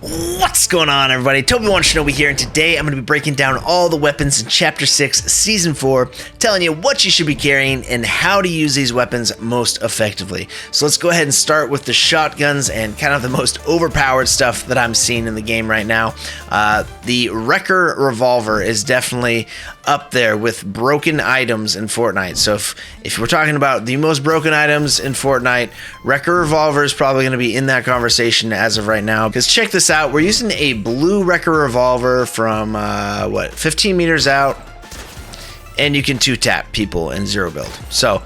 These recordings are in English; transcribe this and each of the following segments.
What's going on, everybody? Toby1 Shinobi here, and today I'm going to be breaking down all the weapons in Chapter 6, Season 4, telling you what you should be carrying and how to use these weapons most effectively. So let's go ahead and start with the shotguns and kind of the most overpowered stuff that I'm seeing in the game right now. The Wrecker Revolver is definitely up there with broken items in Fortnite. So if we're talking about the most broken items in Fortnite, Wrecker Revolver is probably going to be in that conversation as of right now. Because check this out, we're using a blue Wrecker Revolver from 15 meters out, and you can 2-tap people in zero build. So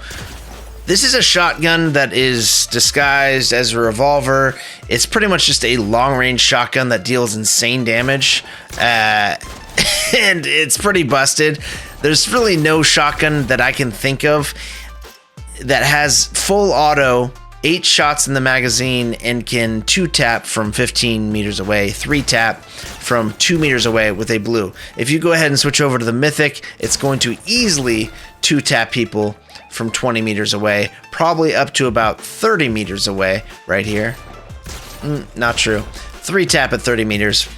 this is a shotgun that is disguised as a revolver. It's pretty much just a long-range shotgun that deals insane damage, and it's pretty busted. There's really no shotgun that I can think of that has full auto, 8 shots in the magazine, and can 2-tap from 15 meters away, 3-tap from 2 meters away with a blue. If you go ahead and switch over to the Mythic, it's going to easily 2-tap people from 20 meters away, probably up to about 30 meters away right here. Not true. 3-tap at 30 meters.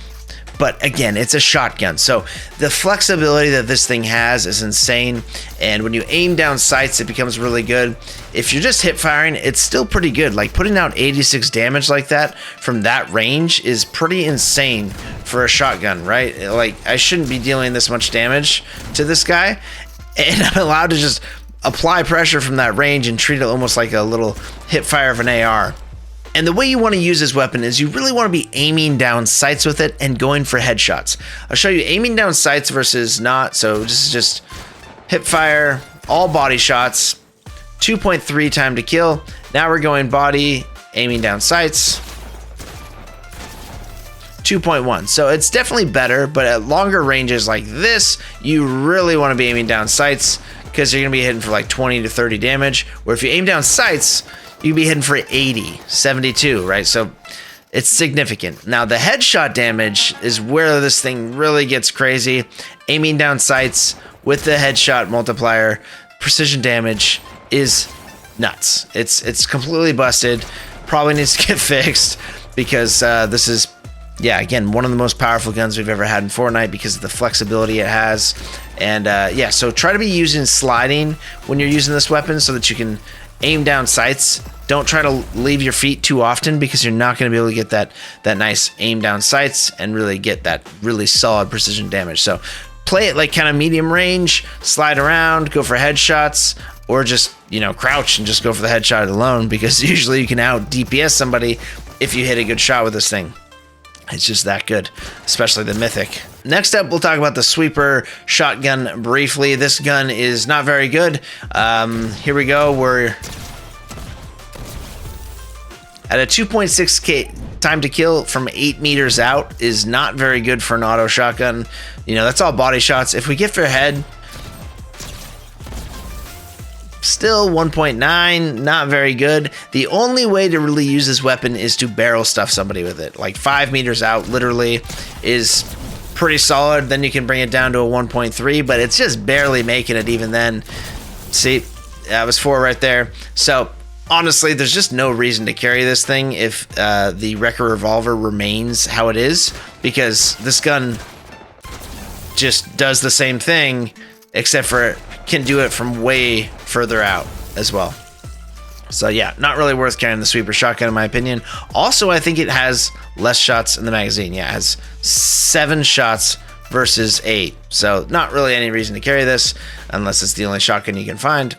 But again, it's a shotgun, so the flexibility that this thing has is insane, and when you aim down sights, it becomes really good. If you're just hip firing, it's still pretty good. Like, putting out 86 damage like that from that range is pretty insane for a shotgun, right? Like, I shouldn't be dealing this much damage to this guy, and I'm allowed to just apply pressure from that range and treat it almost like a little hip fire of an AR. And the way you want to use this weapon is you really want to be aiming down sights with it and going for headshots. I'll show you aiming down sights versus not. So this is just hip fire, all body shots, 2.3 time to kill. Now we're going body, aiming down sights, 2.1. So it's definitely better, but at longer ranges like this, you really want to be aiming down sights because you're going to be hitting for like 20 to 30 damage. Where if you aim down sights, you'd be hitting for 80, 72, right? So it's significant. Now, the headshot damage is where this thing really gets crazy. Aiming down sights with the headshot multiplier, precision damage is nuts. It's completely busted. Probably needs to get fixed because this is, yeah, again, one of the most powerful guns we've ever had in Fortnite because of the flexibility it has. And yeah, so try to be using sliding when you're using this weapon so that you can aim down sights. Don't try to leave your feet too often because you're not going to be able to get that nice aim down sights and really get that really solid precision damage. So play it like kind of medium range, slide around, go for headshots, or just, you know, crouch and just go for the headshot alone because usually you can out DPS somebody if you hit a good shot with this thing. It's just that good, especially the Mythic. Next up, we'll talk about the Sweeper shotgun briefly. This gun is not very good. Here we go. We're at a 2.6k time to kill from 8 meters out is not very good for an auto shotgun. You know, that's all body shots. If we get for head, still 1.9, not very good. The only way to really use this weapon is to barrel stuff somebody with it. Like 5 meters out literally is pretty solid. Then you can bring it down to a 1.3, but it's just barely making it even then. See, that was 4 right there. So honestly, there's just no reason to carry this thing if the Wrecker Revolver remains how it is, because this gun just does the same thing, except for it can do it from way further out as well. So yeah, not really worth carrying the Sweeper shotgun in my opinion. Also, I think it has less shots in the magazine. Yeah, it has 7 shots versus 8. So not really any reason to carry this unless it's the only shotgun you can find.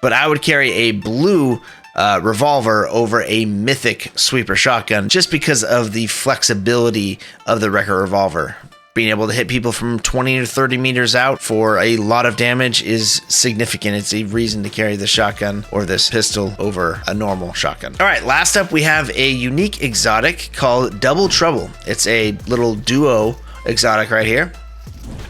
But I would carry a blue revolver over a Mythic Sweeper shotgun just because of the flexibility of the Wrecker Revolver. Being able to hit people from 20 to 30 meters out for a lot of damage is significant. It's a reason to carry the shotgun or this pistol over a normal shotgun. All right, last up, we have a unique exotic called Double Trouble. It's a little duo exotic right here.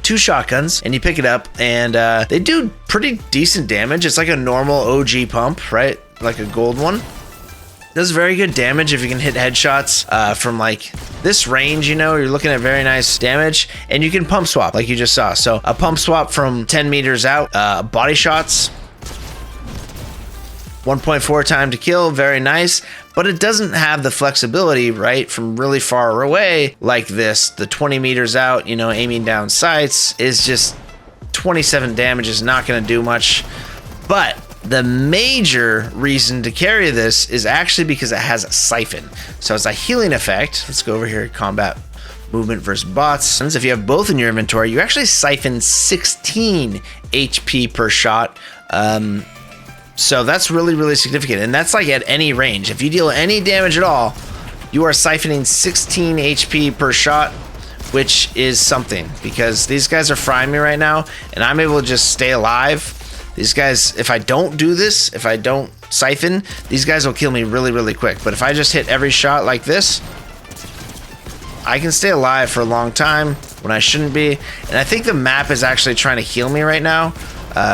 2 shotguns, and you pick it up, and they do pretty decent damage. It's like a normal OG pump, right? Like a gold one. Does very good damage if you can hit headshots from like this range. You know, you're looking at very nice damage, and you can pump swap like you just saw. So a pump swap from 10 meters out, body shots, 1.4 time to kill, very nice. but it doesn't have the flexibility, right, from really far away like this. The 20 meters out, you know, aiming down sights is just 27 damage is not going to do much. But the major reason to carry this is actually because it has a siphon. So it's a healing effect. Let's go over here, combat movement versus bots. If you have both in your inventory, you actually siphon 16 HP per shot. So that's really, really significant. And that's like at any range. If you deal any damage at all, you are siphoning 16 HP per shot, which is something, because these guys are frying me right now and I'm able to just stay alive. These guys, if I don't do this, if I don't siphon, these guys will kill me really, really quick. But if I just hit every shot like this, I can stay alive for a long time when I shouldn't be. And I think the map is actually trying to heal me right now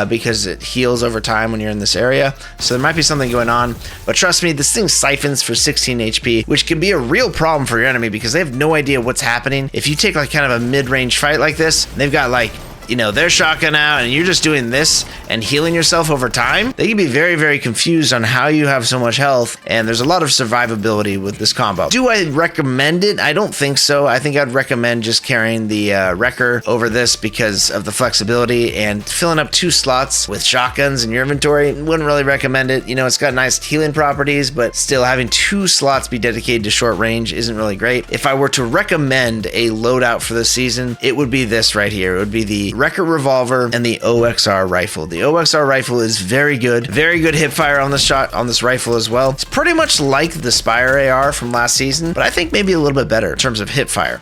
because it heals over time when you're in this area. So there might be something going on. But trust me, this thing siphons for 16 HP, which can be a real problem for your enemy because they have no idea what's happening. If you take like kind of a mid-range fight like this, they've got like, you know, their shotgun out and you're just doing this and healing yourself over time, they can be very, very confused on how you have so much health, and there's a lot of survivability with this combo. Do I recommend it? I don't think so. I think I'd recommend just carrying the Wrecker over this because of the flexibility, and filling up 2 slots with shotguns in your inventory, wouldn't really recommend it. You know, it's got nice healing properties, but still having 2 slots be dedicated to short range isn't really great. If I were to recommend a loadout for this season, it would be this right here. It would be the Wrecker Revolver and the OXR Rifle. The OXR Rifle is very good hipfire on this rifle as well. It's pretty much like the Spire AR from last season, but I think maybe a little bit better in terms of hipfire.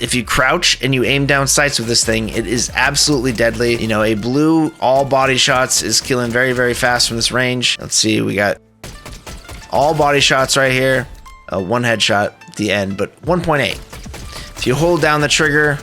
If you crouch and you aim down sights with this thing, it is absolutely deadly. You know, a blue all body shots is killing very, very fast from this range. Let's see, we got all body shots right here. 1 headshot at the end, but 1.8. If you hold down the trigger,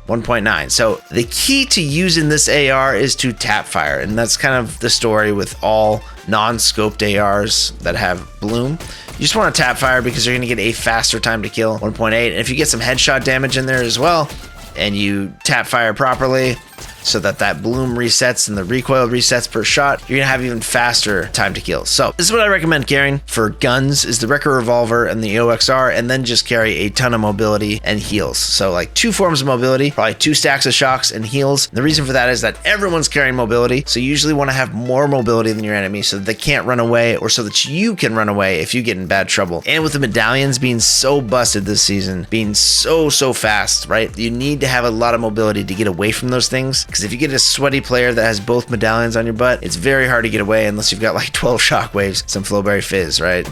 1.9. So the key to using this AR is to tap fire, and that's kind of the story with all non-scoped ARs that have bloom. You just want to tap fire because you're going to get a faster time to kill, 1.8. And if you get some headshot damage in there as well, and you tap fire properly so that that bloom resets and the recoil resets per shot, you're gonna have even faster time to kill. So this is what I recommend carrying for guns, is the Wrecker Revolver and the OXR, and then just carry a ton of mobility and heals. So like 2 forms of mobility, probably 2 stacks of shocks and heals. And the reason for that is that everyone's carrying mobility, so you usually want to have more mobility than your enemy so that they can't run away, or so that you can run away if you get in bad trouble. And with the medallions being so busted this season, being so fast, right? You need to have a lot of mobility to get away from those things, because if you get a sweaty player that has both medallions on your butt, it's very hard to get away unless you've got like 12 shockwaves, some Flowberry Fizz, right?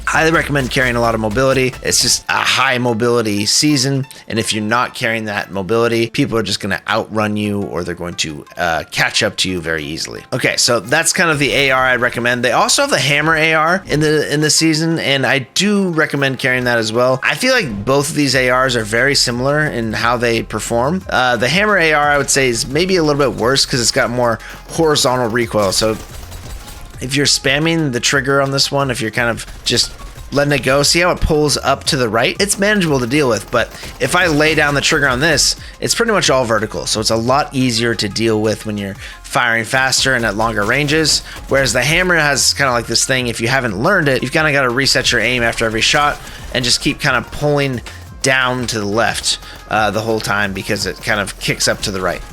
Highly recommend carrying a lot of mobility. It's just a high mobility season, and if you're not carrying that mobility, people are just going to outrun you, or they're going to catch up to you very easily. Okay, so that's kind of the AR I'd recommend. They also have the hammer AR in the season, and I do recommend carrying that as well. I feel like both of these ARs are very similar in how they perform. The hammer AR, I would say, is maybe a little bit worse because it's got more horizontal recoil. So if you're spamming the trigger on this one, if you're kind of just letting it go, see how it pulls up to the right? It's manageable to deal with, but if I lay down the trigger on this, it's pretty much all vertical, so it's a lot easier to deal with when you're firing faster and at longer ranges. Whereas the hammer has kind of like this thing, if you haven't learned it, you've kind of got to reset your aim after every shot and just keep kind of pulling down to the left the whole time, because it kind of kicks up to the right.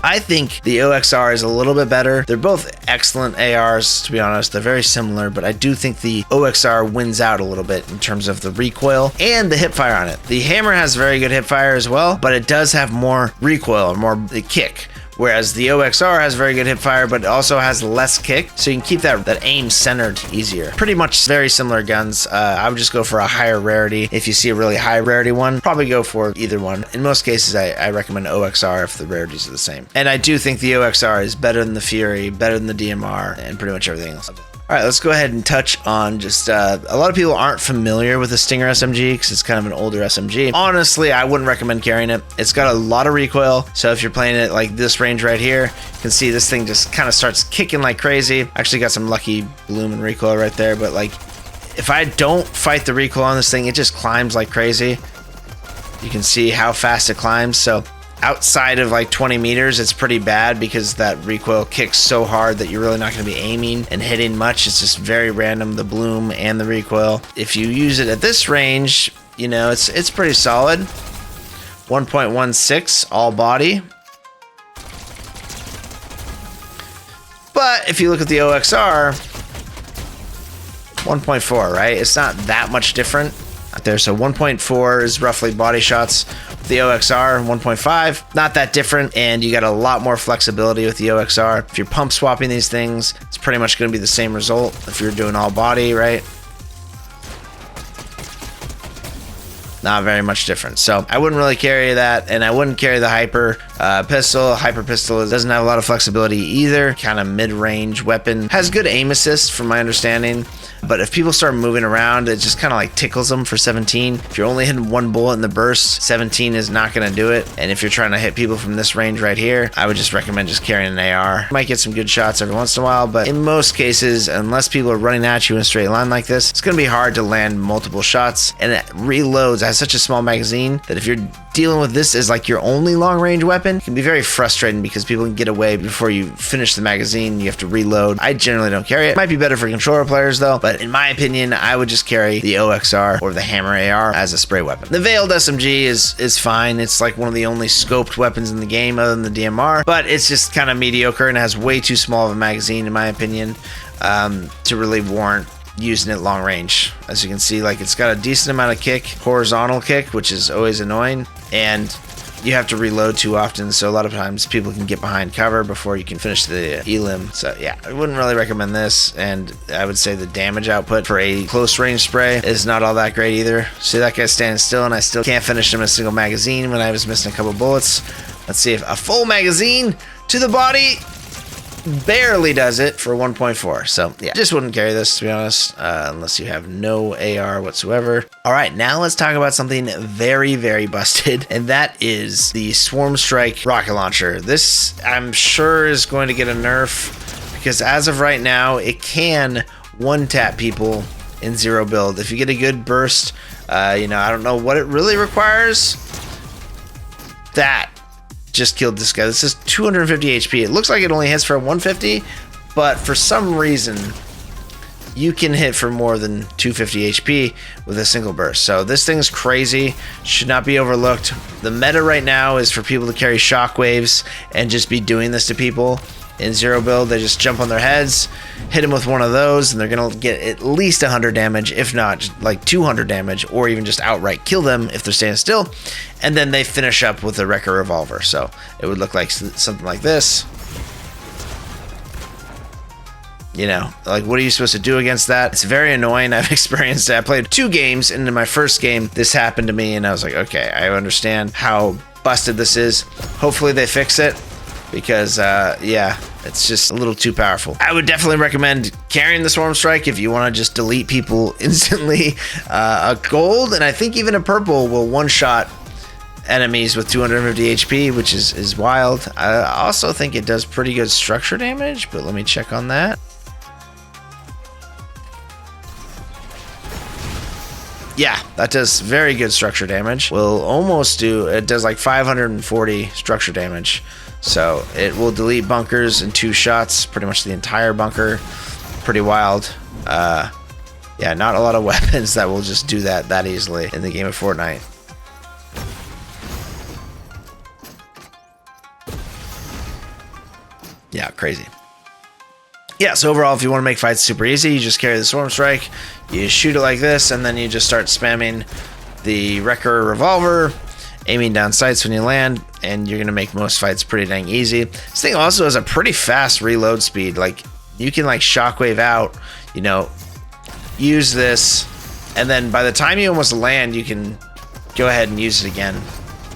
I think the OXR is a little bit better. They're both excellent ARs, to be honest. They're very similar, but I do think the OXR wins out a little bit in terms of the recoil and the hipfire on it. The hammer has very good hipfire as well, but it does have more recoil, more the kick. Whereas the OXR has very good hipfire, but it also has less kick, so you can keep that aim centered easier. Pretty much very similar guns. I would just go for a higher rarity. If you see a really high rarity one, probably go for either one. In most cases, I recommend OXR if the rarities are the same. And I do think the OXR is better than the Fury, better than the DMR, and pretty much everything else. All right, let's go ahead and touch on just a lot of people aren't familiar with the Stinger SMG because it's kind of an older SMG. Honestly, I wouldn't recommend carrying it. It's got a lot of recoil, so if you're playing it like this range right here, you can see this thing just kind of starts kicking like crazy. Actually got some lucky bloom and recoil right there, but like if I don't fight the recoil on this thing, it just climbs like crazy. You can see how fast it climbs, so outside of like 20 meters, it's pretty bad because that recoil kicks so hard that you're really not going to be aiming and hitting much. It's just very random, the bloom and the recoil. If you use it at this range, you know, it's pretty solid. 1.16 all body. But if you look at the OXR, 1.4, right? It's not that much different out there. So 1.4 is roughly body shots. The OXR 1.5, not that different, and you got a lot more flexibility with the OXR. If you're pump swapping these things, it's pretty much going to be the same result if you're doing all body, right? Not very much different. So I wouldn't really carry that, and I wouldn't carry the hyper pistol. Hyper pistol doesn't have a lot of flexibility either. Kind of mid-range weapon. Has good aim assist from my understanding, but if people start moving around, it just kind of like tickles them for 17. If you're only hitting one bullet in the burst, 17 is not going to do it. And if you're trying to hit people from this range right here, I would just recommend just carrying an AR. You might get some good shots every once in a while, but in most cases, unless people are running at you in a straight line like this, it's going to be hard to land multiple shots, and it reloads. It has such a small magazine that if you're dealing with this as like your only long range weapon, it can be very frustrating because people can get away before you finish the magazine. You have to reload. I generally don't carry it. Might be better for controller players though, but in my opinion, I would just carry the OXR or the hammer AR as a spray weapon. The veiled SMG is fine. It's like one of the only scoped weapons in the game other than the DMR, but it's just kind of mediocre and has way too small of a magazine in my opinion to really warrant using it long range. As you can see, like, it's got a decent amount of kick, horizontal kick, which is always annoying, and you have to reload too often, so a lot of times people can get behind cover before you can finish the elim. So yeah, I wouldn't really recommend this, and I would say the damage output for a close range spray is not all that great either. See, that guy's standing still, and I still can't finish him in a single magazine when I was missing a couple bullets. Let's see if a full magazine to the body barely does it for 1.4. So yeah, just wouldn't carry this, to be honest, unless you have no AR whatsoever. All right, now let's talk about something very, very busted, and that is the swarmstrike rocket launcher. This, I'm sure, is going to get a nerf because as of right now, it can one-tap people in zero build. If you get a good burst, you know, I don't know what it really requires. That just killed this guy. This is 250 HP. It looks like it only hits for 150, but for some reason you can hit for more than 250 HP with a single burst. So this thing's crazy, should not be overlooked. The meta right now is for people to carry shockwaves and just be doing this to people in zero build. They just jump on their heads, hit them with one of those, and they're gonna get at least 100 damage, if not like 200 damage, or even just outright kill them if they're standing still. And then they finish up with a Wrecker Revolver. So it would look like something like this. You know, like, what are you supposed to do against that? It's very annoying. I've experienced it. I played 2 games, and in my first game, this happened to me, and I was like, okay, I understand how busted this is. Hopefully they fix it, because yeah, it's just a little too powerful. I would definitely recommend carrying the swarmstrike if you want to just delete people instantly. A gold and I think even a purple will one-shot enemies with 250 HP, which is wild. I also think it does pretty good structure damage, but let me check on that. Yeah, that does very good structure damage. Will almost do, it does like 540 structure damage. So it will delete bunkers in 2 shots, pretty much the entire bunker. Pretty wild. Yeah, not a lot of weapons that will just do that easily in the game of Fortnite. Yeah, crazy. Yeah, so overall, if you want to make fights super easy, you just carry the swarmstrike, you shoot it like this, and then you just start spamming the Wrecker Revolver, aiming down sights when you land, and you're gonna make most fights pretty dang easy. This thing also has a pretty fast reload speed. Like, you can like shockwave out, you know, use this, and then by the time you almost land, you can go ahead and use it again,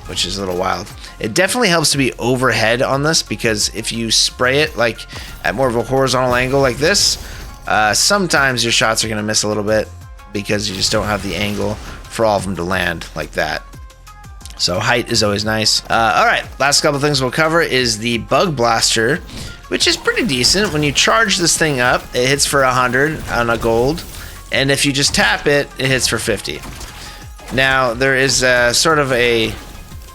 which is a little wild. It definitely helps to be overhead on this, because if you spray it like at more of a horizontal angle like this, sometimes your shots are gonna miss a little bit because you just don't have the angle for all of them to land like that. So height is always nice. All right, last couple things we'll cover is the Bug Blaster, which is pretty decent. When you charge this thing up, it hits for 100 on a gold, and if you just tap it, it hits for 50. Now, there is sort of a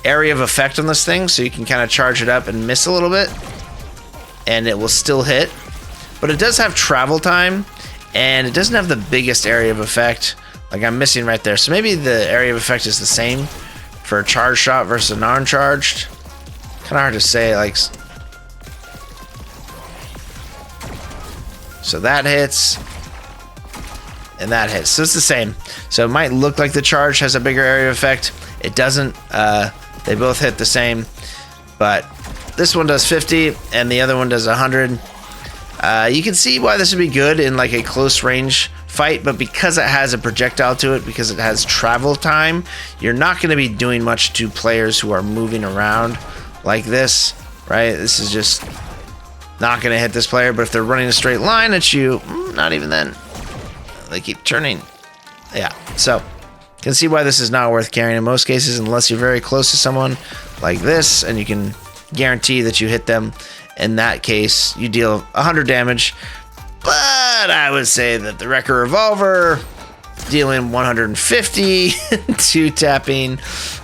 area of effect on this thing, so you can kind of charge it up and miss a little bit, and it will still hit. But it does have travel time, and it doesn't have the biggest area of effect. Like I'm missing right there. So maybe the area of effect is the same for a charged shot versus a non-charged. Kind of hard to say. Like, so that hits, and that hits. So it's the same. So it might look like the charge has a bigger area of effect. It doesn't. They both hit the same, but this one does 50, and the other one does 100. You can see why this would be good in like a close range fight, but because it has a projectile to it, because it has travel time, you're not going to be doing much to players who are moving around like this, right? This is just not going to hit this player, but if they're running a straight line at you, not even then. They keep turning. Yeah, so you can see why this is not worth carrying in most cases, unless you're very close to someone like this and you can guarantee that you hit them. In that case, you deal 100 damage, but I would say that the Wrecker Revolver dealing 150 to tapping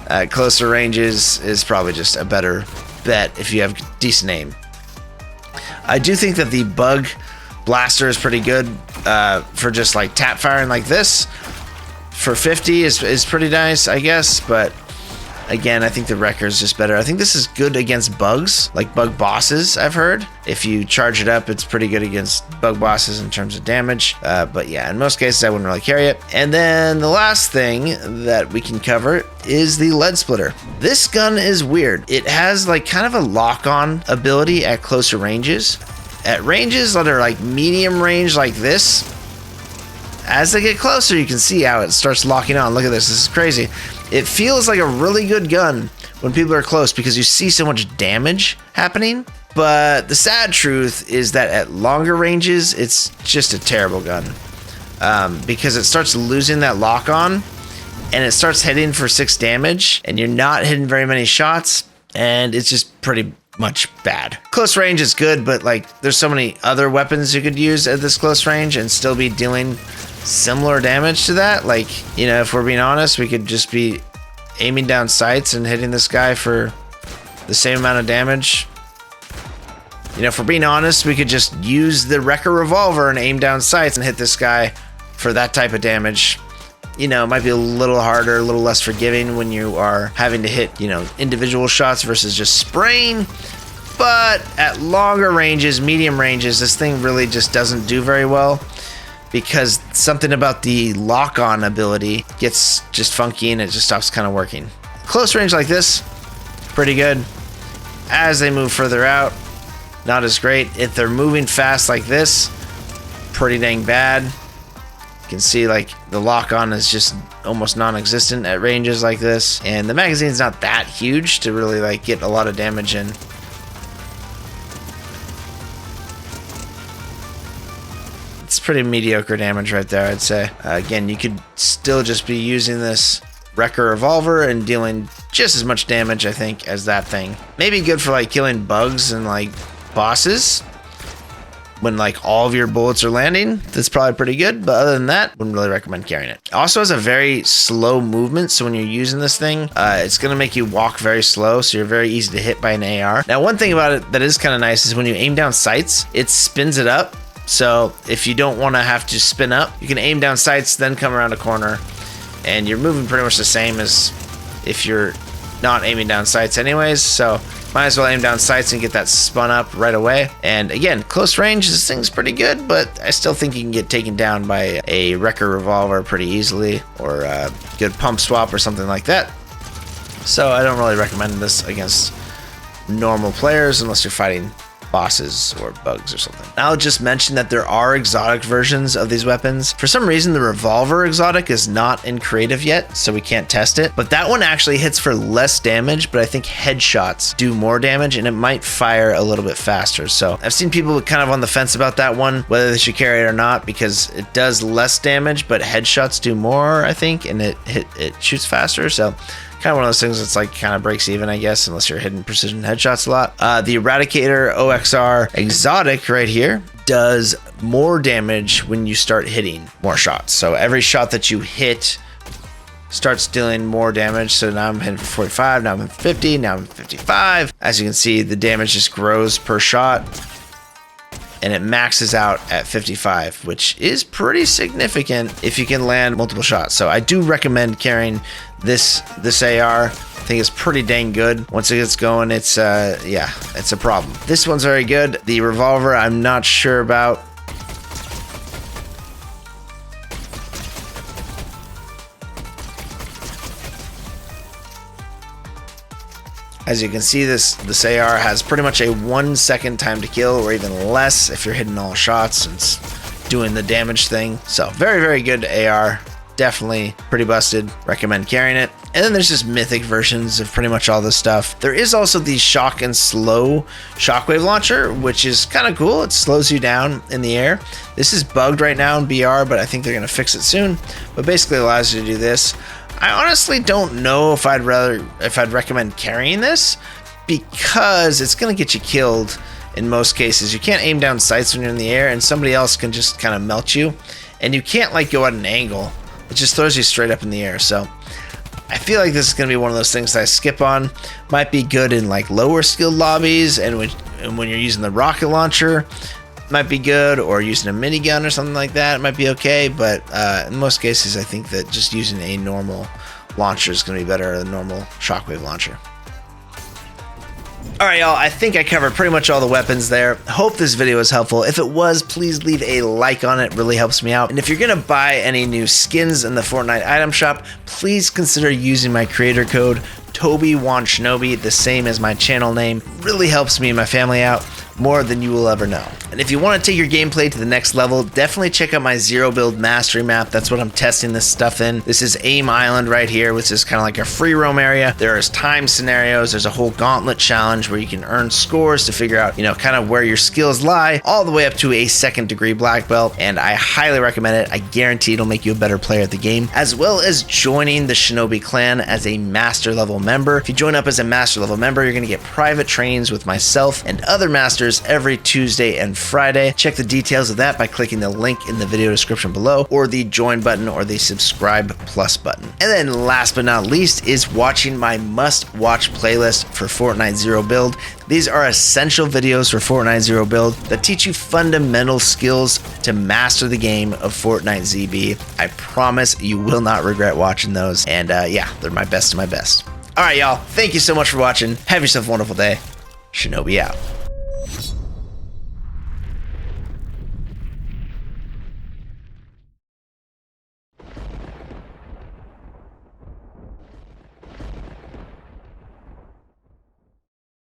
at closer ranges is probably just a better bet if you have decent aim. I do think that the Bug Blaster is pretty good for just like tap firing like this. For 50 is pretty nice, I guess, but again, I think the Wrecker is just better. I think this is good against bugs, like bug bosses, I've heard. If you charge it up, it's pretty good against bug bosses in terms of damage. But yeah, in most cases, I wouldn't really carry it. And then the last thing that we can cover is the Lead Splitter. This gun is weird. It has like kind of a lock-on ability at closer ranges. At ranges that are like medium range like this, as they get closer, you can see how it starts locking on. Look at this. This is crazy. It feels like a really good gun when people are close because you see so much damage happening. But the sad truth is that at longer ranges, it's just a terrible gun. Because it starts losing that lock on and it starts hitting for 6 damage and you're not hitting very many shots and it's just pretty much bad. Close range is good, but like there's so many other weapons you could use at this close range and still be dealing similar damage to that. Like, you know, if we're being honest, we could just be aiming down sights and hitting this guy for the same amount of damage. You know, if we're being honest, we could just use the Wrecker Revolver and aim down sights and hit this guy for that type of damage. You know, it might be a little harder, a little less forgiving when you are having to hit, you know, individual shots versus just spraying. But at longer ranges, medium ranges, this thing really just doesn't do very well because something about the lock-on ability gets just funky and it just stops kind of working. Close range like this, pretty good. As they move further out, not as great. If they're moving fast like this, pretty dang bad. You can see like the lock-on is just almost non-existent at ranges like this, and the magazine's not that huge to really like get a lot of damage in. It's pretty mediocre damage right there, I'd say. Again, you could still just be using this Wrecker Revolver and dealing just as much damage, I think, as that thing. Maybe good for like killing bugs and like bosses when like all of your bullets are landing. That's probably pretty good, but other than that, wouldn't really recommend carrying it. It also has a very slow movement, so when you're using this thing, it's gonna make you walk very slow, so you're very easy to hit by an AR. Now, one thing about it that is kind of nice is when you aim down sights, it spins it up. So if you don't want to have to spin up, you can aim down sights, then come around a corner, and you're moving pretty much the same as if you're not aiming down sights anyways. So might as well aim down sights and get that spun up right away. And again, close range, this thing's pretty good, but I still think you can get taken down by a Wrecker Revolver pretty easily, or a good pump swap or something like that. So I don't really recommend this against normal players unless you're fighting bosses or bugs or something. I'll just mention that there are exotic versions of these weapons. For some reason, the Revolver exotic is not in creative yet, so we can't test it. But that one actually hits for less damage, but I think headshots do more damage and it might fire a little bit faster. So I've seen people kind of on the fence about that one, whether they should carry it or not, because it does less damage, but headshots do more, I think, and it shoots faster. So kind of one of those things that's like kind of breaks even, I guess, unless you're hitting precision headshots a lot. The Eradicator OXR exotic right here does more damage when you start hitting more shots. So every shot that you hit starts dealing more damage. So now I'm hitting 45, now I'm at 50, now I'm at 55. As you can see, the damage just grows per shot, and it maxes out at 55, which is pretty significant if you can land multiple shots. So I do recommend carrying this AR. I think it's pretty dang good. Once it gets going, it's yeah, it's a problem. This one's very good. The Revolver, I'm not sure about. As you can see, this AR has pretty much a 1 second time to kill, or even less if you're hitting all shots. It's doing the damage thing. So very, very good AR. Definitely pretty busted. Recommend carrying it. And then there's just mythic versions of pretty much all this stuff. There is also the shock and slow Shockwave launcher, which is kind of cool. It slows you down in the air. This is bugged right now in BR, but I think they're going to fix it soon. But basically allows you to do this. I honestly don't know if I'd recommend carrying this, because it's going to get you killed in most cases. You can't aim down sights when you're in the air, and somebody else can just kind of melt you, and you can't like go at an angle. It just throws you straight up in the air. So I feel like this is going to be one of those things that I skip on. Might be good in like lower skilled lobbies, and when you're using the rocket launcher, might be good, or using a minigun or something like that, it might be okay. But in most cases, I think that just using a normal launcher is going to be better than a normal Shockwave launcher. Alright y'all, I think I covered pretty much all the weapons there. Hope this video was helpful. If it was, please leave a like on it. It really helps me out. And if you're gonna buy any new skins in the Fortnite item shop, please consider using my creator code TobyWantShinobi, the same as my channel name. Really helps me and my family out more than you will ever know. And if you want to take your gameplay to the next level, definitely check out my zero build mastery map. That's what I'm testing this stuff in. This is Aim Island right here, which is kind of like a free roam area. There's time scenarios. There's a whole gauntlet challenge where you can earn scores to figure out, kind of where your skills lie, all the way up to a 2nd degree black belt. And I highly recommend it. I guarantee it'll make you a better player at the game, as well as joining the Shinobi Clan as a master level member. If you join up as a master level member, you're going to get private trainings with myself and other masters every Tuesday and Friday. Check the details of that by clicking the link in the video description below, or the join button, or the subscribe plus button. And then last but not least is watching my must watch playlist for Fortnite Zero Build. These are essential videos for Fortnite Zero Build that teach you fundamental skills to master the game of Fortnite ZB. I promise you will not regret watching those. And yeah, they're my best of my best. All right, y'all. Thank you so much for watching. Have yourself a wonderful day. Shinobi out.